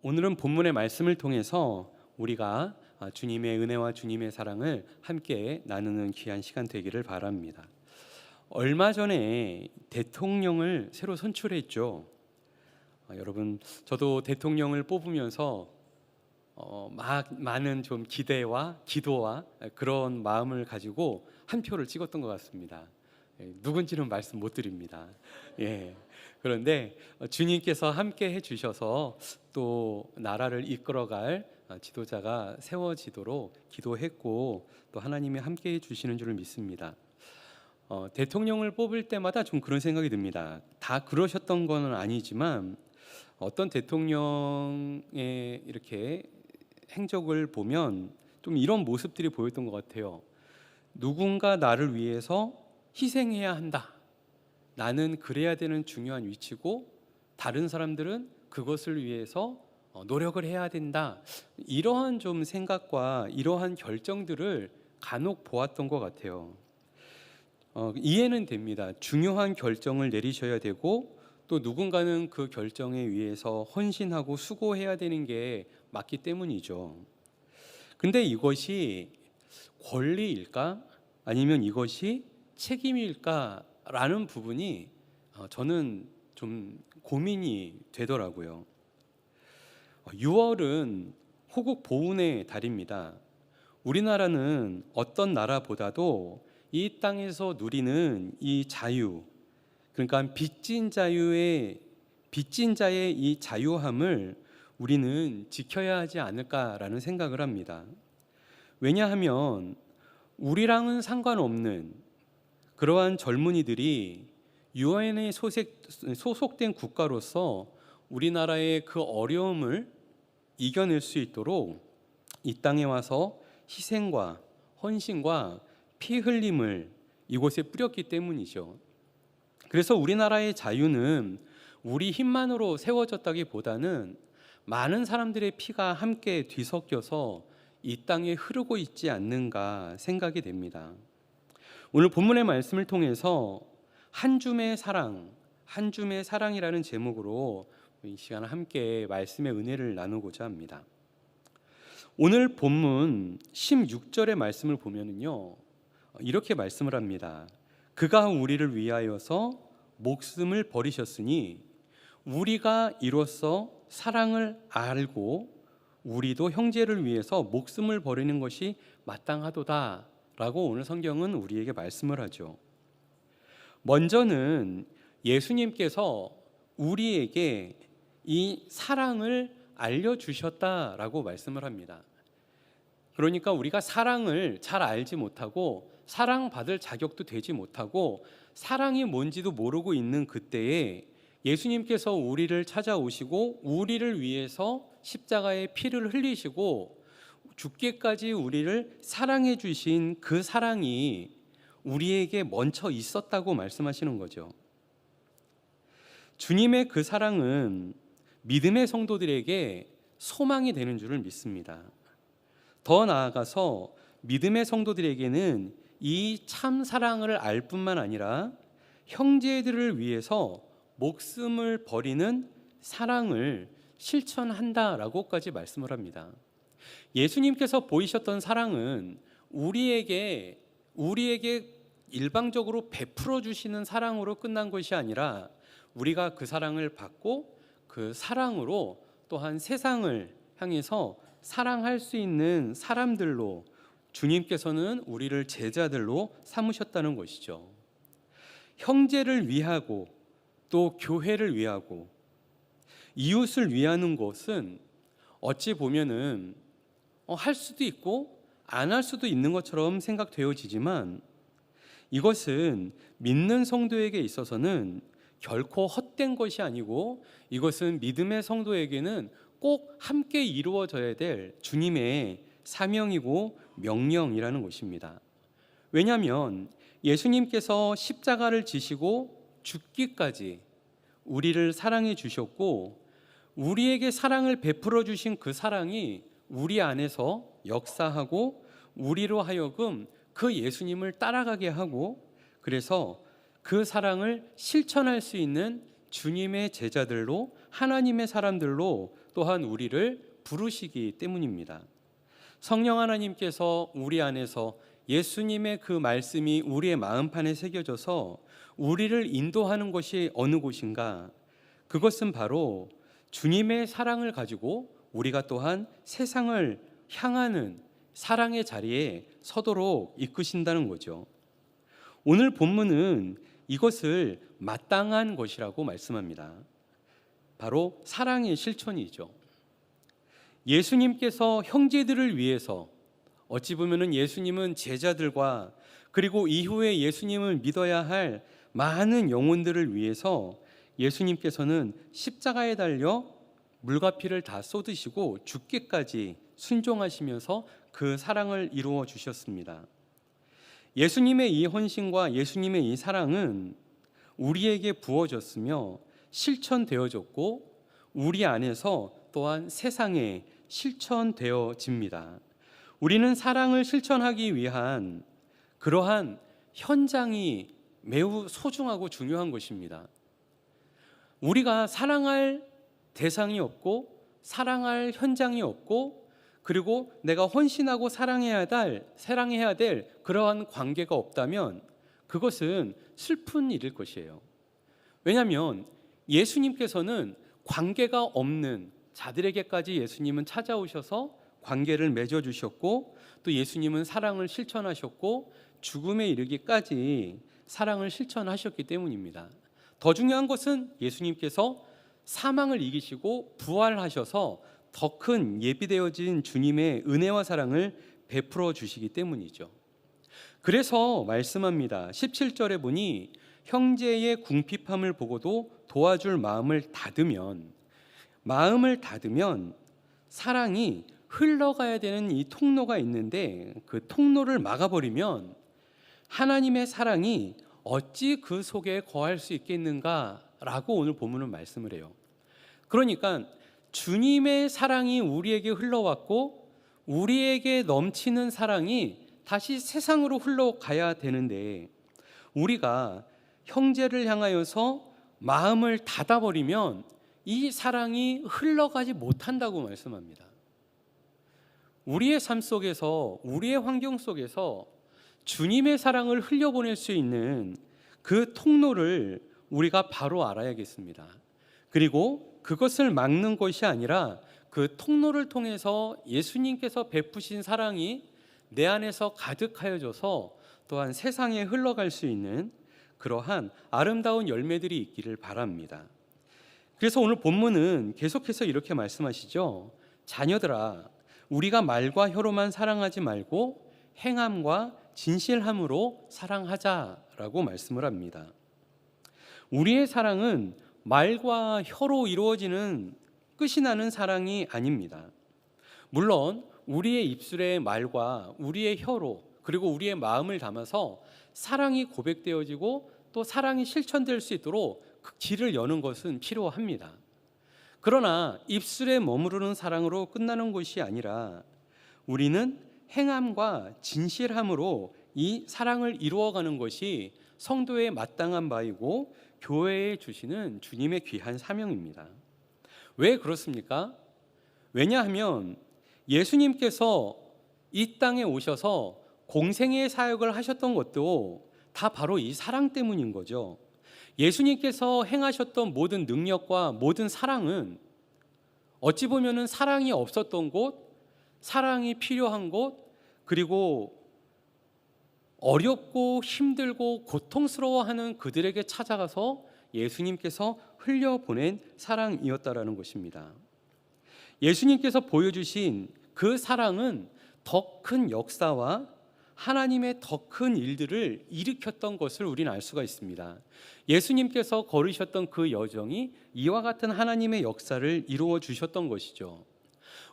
오늘은 본문의 말씀을 통해서 우리가 주님의 은혜와 주님의 사랑을 함께 나누는 귀한 시간 되기를 바랍니다. 얼마 전에 대통령을 새로 선출했죠. 여러분, 저도 대통령을 뽑으면서 많은 좀 기대와 기도와 그런 마음을 가지고 한 표를 찍었던 것 같습니다. 누군지는 말씀 못 드립니다. 그런데 주님께서 함께 해주셔서 또 나라를 이끌어갈 지도자가 세워지도록 기도했고 또 하나님이 함께 해주시는 줄을 믿습니다. 대통령을 뽑을 때마다 좀 그런 생각이 듭니다. 다 그러셨던 건 아니지만 어떤 대통령의 이렇게 행적을 보면 좀 이런 모습들이 보였던 것 같아요. 누군가 나를 위해서 희생해야 한다. 나는 그래야 되는 중요한 위치고 다른 사람들은 그것을 위해서 노력을 해야 된다. 이러한 좀 생각과 이러한 결정들을 간혹 보았던 것 같아요. 이해는 됩니다. 중요한 결정을 내리셔야 되고 또 누군가는 그 결정에 의해서 헌신하고 수고해야 되는 게 맞기 때문이죠. 근데 이것이 권리일까? 아니면 이것이 책임일까라는 부분이 저는 좀 고민이 되더라고요. 6월은 호국 보훈의 달입니다. 우리나라는 어떤 나라보다도 이 땅에서 누리는 이 자유, 그러니까 빚진 자의 이 자유함을 우리는 지켜야 하지 않을까라는 생각을 합니다. 왜냐하면 우리랑은 상관없는 그러한 젊은이들이 유엔에 소속된 국가로서 우리나라의 그 어려움을 이겨낼 수 있도록 이 땅에 와서 희생과 헌신과 피 흘림을 이곳에 뿌렸기 때문이죠. 그래서 우리나라의 자유는 우리 힘만으로 세워졌다기보다는 많은 사람들의 피가 함께 뒤섞여서 이 땅에 흐르고 있지 않는가 생각이 됩니다. 오늘 본문의 말씀을 통해서 한 줌의 사랑이라는 제목으로 이 시간 함께 말씀의 은혜를 나누고자 합니다. 오늘 본문 16절의 말씀을 보면은요, 이렇게 말씀을 합니다. 그가 우리를 위하여서 목숨을 버리셨으니 우리가 이로써 사랑을 알고 우리도 형제를 위해서 목숨을 버리는 것이 마땅하도다 라고 오늘 성경은 우리에게 말씀을 하죠. 먼저는 예수님께서 우리에게 이 사랑을 알려주셨다라고 말씀을 합니다. 그러니까 우리가 사랑을 잘 알지 못하고 사랑받을 자격도 되지 못하고 사랑이 뭔지도 모르고 있는 그때에 예수님께서 우리를 찾아오시고 우리를 위해서 십자가에 피를 흘리시고 죽기까지 우리를 사랑해 주신 그 사랑이 우리에게 먼저 있었다고 말씀하시는 거죠. 주님의 그 사랑은 믿음의 성도들에게 소망이 되는 줄을 믿습니다. 더 나아가서 믿음의 성도들에게는 이 참 사랑을 알 뿐만 아니라 형제들을 위해서 목숨을 버리는 사랑을 실천한다라고까지 말씀을 합니다. 예수님께서 보이셨던 사랑은 우리에게 일방적으로 베풀어 주시는 사랑으로 끝난 것이 아니라 우리가 그 사랑을 받고 그 사랑으로 또한 세상을 향해서 사랑할 수 있는 사람들로 주님께서는 우리를 제자들로 삼으셨다는 것이죠. 형제를 위하고 또 교회를 위하고 이웃을 위하는 것은 어찌 보면은 할 수도 있고 안 할 수도 있는 것처럼 생각되어지지만 이것은 믿는 성도에게 있어서는 결코 헛된 것이 아니고 이것은 믿음의 성도에게는 꼭 함께 이루어져야 될 주님의 사명이고 명령이라는 것입니다. 왜냐하면 예수님께서 십자가를 지시고 죽기까지 우리를 사랑해 주셨고 우리에게 사랑을 베풀어 주신 그 사랑이 우리 안에서 역사하고 우리로 하여금 그 예수님을 따라가게 하고 그래서 그 사랑을 실천할 수 있는 주님의 제자들로 하나님의 사람들로 또한 우리를 부르시기 때문입니다. 성령 하나님께서 우리 안에서 예수님의 그 말씀이 우리의 마음판에 새겨져서 우리를 인도하는 것이 어느 곳인가? 그것은 바로 주님의 사랑을 가지고 우리가 또한 세상을 향하는 사랑의 자리에 서도록 이끄신다는 거죠. 오늘 본문은 이것을 마땅한 것이라고 말씀합니다. 바로 사랑의 실천이죠. 예수님께서 형제들을 위해서, 어찌 보면은 예수님은 제자들과 그리고 이후에 예수님을 믿어야 할 많은 영혼들을 위해서 예수님께서는 십자가에 달려 물과 피를 다 쏟으시고 죽기까지 순종하시면서 그 사랑을 이루어 주셨습니다. 예수님의 이 헌신과 예수님의 이 사랑은 우리에게 부어졌으며 실천되어졌고 우리 안에서 또한 세상에 실천되어집니다. 우리는 사랑을 실천하기 위한 그러한 현장이 매우 소중하고 중요한 것입니다. 우리가 사랑할 대상이 없고 사랑할 현장이 없고 그리고 내가 헌신하고 사랑해야 될 그러한 관계가 없다면 그것은 슬픈 일일 것이에요. 왜냐하면 예수님께서는 관계가 없는 자들에게까지 예수님은 찾아오셔서 관계를 맺어주셨고 또 예수님은 사랑을 실천하셨고 죽음에 이르기까지 사랑을 실천하셨기 때문입니다. 더 중요한 것은 예수님께서 사망을 이기시고 부활하셔서 더 큰 예비되어진 주님의 은혜와 사랑을 베풀어 주시기 때문이죠. 그래서 말씀합니다. 17절에 보니 형제의 궁핍함을 보고도 도와줄 마음을 닫으면 사랑이 흘러가야 되는 이 통로가 있는데 그 통로를 막아버리면 하나님의 사랑이 어찌 그 속에 거할 수 있겠는가라고 오늘 본문은 말씀을 해요. 그러니까 주님의 사랑이 우리에게 흘러왔고 우리에게 넘치는 사랑이 다시 세상으로 흘러가야 되는데 우리가 형제를 향하여서 마음을 닫아버리면 이 사랑이 흘러가지 못한다고 말씀합니다. 우리의 삶 속에서 우리의 환경 속에서 주님의 사랑을 흘려보낼 수 있는 그 통로를 우리가 바로 알아야겠습니다. 그리고 그것을 막는 것이 아니라 그 통로를 통해서 예수님께서 베푸신 사랑이 내 안에서 가득하여져서 또한 세상에 흘러갈 수 있는 그러한 아름다운 열매들이 있기를 바랍니다. 그래서 오늘 본문은 계속해서 이렇게 말씀하시죠. 자녀들아, 우리가 말과 혀로만 사랑하지 말고 행함과 진실함으로 사랑하자라고 말씀을 합니다. 우리의 사랑은 말과 혀로 이루어지는 끝이 나는 사랑이 아닙니다. 물론 우리의 입술의 말과 우리의 혀로 그리고 우리의 마음을 담아서 사랑이 고백되어지고 또 사랑이 실천될 수 있도록 그 길을 여는 것은 필요합니다. 그러나 입술에 머무르는 사랑으로 끝나는 것이 아니라 우리는 행함과 진실함으로 이 사랑을 이루어가는 것이 성도의 마땅한 바이고 교회에 주시는 주님의 귀한 사명입니다. 왜 그렇습니까? 왜냐하면 예수님께서 이 땅에 오셔서 공생의 사역을 하셨던 것도 다 바로 이 사랑 때문인 거죠. 예수님께서 행하셨던 모든 능력과 모든 사랑은 어찌 보면은 사랑이 없었던 곳, 사랑이 필요한 곳, 그리고 어렵고 힘들고 고통스러워하는 그들에게 찾아가서 예수님께서 흘려보낸 사랑이었다라는 것입니다. 예수님께서 보여주신 그 사랑은 더 큰 역사와 하나님의 더 큰 일들을 일으켰던 것을 우리는 알 수가 있습니다. 예수님께서 걸으셨던 그 여정이 이와 같은 하나님의 역사를 이루어 주셨던 것이죠.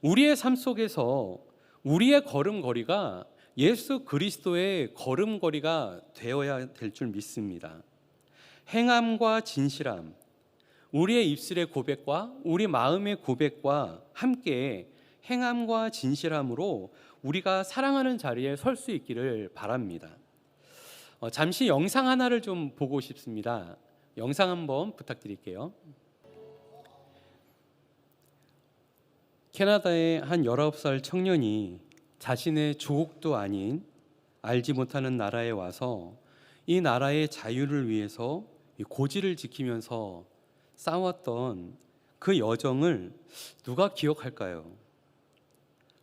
우리의 삶 속에서 우리의 걸음걸이가 예수 그리스도의 걸음걸이가 되어야 될 줄 믿습니다. 행함과 진실함, 우리의 입술의 고백과 우리 마음의 고백과 함께 행함과 진실함으로 우리가 사랑하는 자리에 설 수 있기를 바랍니다. 잠시 영상 하나를 좀 보고 싶습니다. 영상 한번 부탁드릴게요. 캐나다의 한 19살 청년이 자신의 조국도 아닌 알지 못하는 나라에 와서 이 나라의 자유를 위해서 이 고지를 지키면서 싸웠던 그 여정을 누가 기억할까요?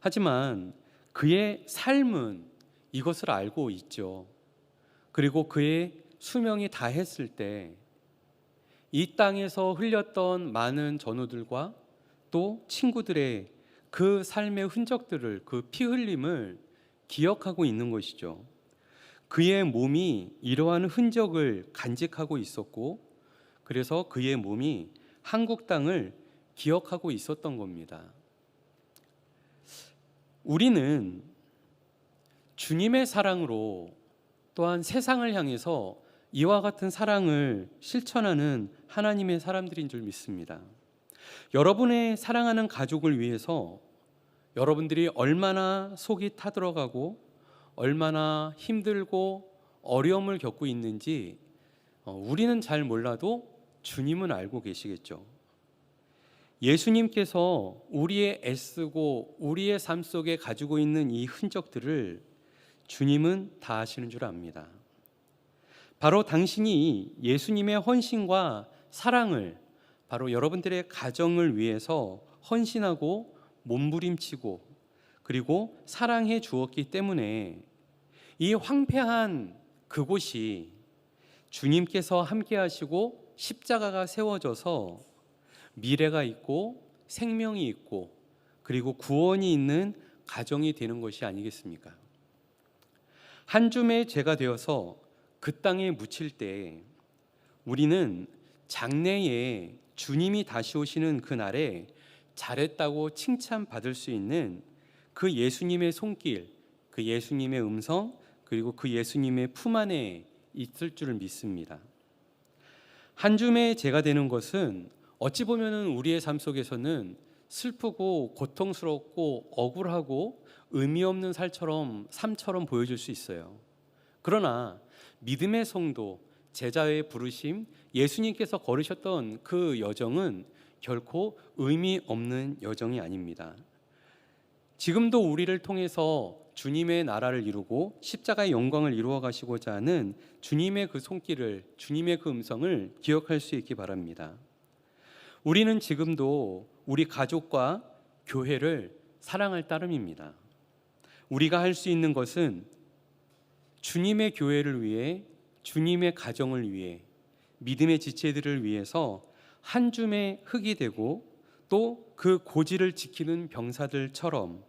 하지만 그의 삶은 이것을 알고 있죠. 그리고 그의 수명이 다했을 때 이 땅에서 흘렸던 많은 전우들과 또 친구들의 그 삶의 흔적들을, 그 피 흘림을 기억하고 있는 것이죠. 그의 몸이 이러한 흔적을 간직하고 있었고, 그래서 그의 몸이 한국 땅을 기억하고 있었던 겁니다. 우리는 주님의 사랑으로 또한 세상을 향해서 이와 같은 사랑을 실천하는 하나님의 사람들인 줄 믿습니다. 여러분의 사랑하는 가족을 위해서 여러분들이 얼마나 속이 타들어가고 얼마나 힘들고 어려움을 겪고 있는지 우리는 잘 몰라도 주님은 알고 계시겠죠. 예수님께서 우리의 애쓰고 우리의 삶 속에 가지고 있는 이 흔적들을 주님은 다 아시는 줄 압니다. 바로 당신이 예수님의 헌신과 사랑을 바로 여러분들의 가정을 위해서 헌신하고 몸부림치고 그리고 사랑해 주었기 때문에 이 황폐한 그곳이 주님께서 함께 하시고 십자가가 세워져서 미래가 있고 생명이 있고 그리고 구원이 있는 가정이 되는 것이 아니겠습니까? 한 줌의 죄가 되어서 그 땅에 묻힐 때 우리는 장래에 주님이 다시 오시는 그날에 잘했다고 칭찬받을 수 있는 그 예수님의 손길, 그 예수님의 음성, 그리고 그 예수님의 품 안에 있을 줄을 믿습니다. 한 줌의 죄가 되는 것은 어찌 보면 우리의 삶 속에서는 슬프고 고통스럽고 억울하고 의미 없는 삶처럼 보여질 수 있어요. 그러나 믿음의 성도, 제자의 부르심, 예수님께서 걸으셨던 그 여정은 결코 의미 없는 여정이 아닙니다. 지금도 우리를 통해서 주님의 나라를 이루고 십자가의 영광을 이루어 가시고자 하는 주님의 그 손길을, 주님의 그 음성을 기억할 수 있기 바랍니다. 우리는 지금도 우리 가족과 교회를 사랑할 따름입니다. 우리가 할 수 있는 것은 주님의 교회를 위해, 주님의 가정을 위해, 믿음의 지체들을 위해서 한 줌의 흙이 되고 또 그 고지를 지키는 병사들처럼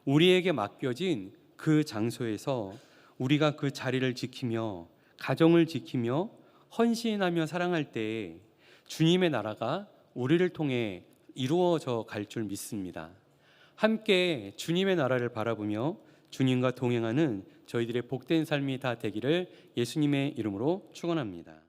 우리에게 맡겨진 그 장소에서 우리가 그 자리를 지키며 가정을 지키며 헌신하며 사랑할 때 주님의 나라가 우리를 통해 이루어져 갈 줄 믿습니다. 함께 주님의 나라를 바라보며 주님과 동행하는 저희들의 복된 삶이 다 되기를 예수님의 이름으로 축원합니다.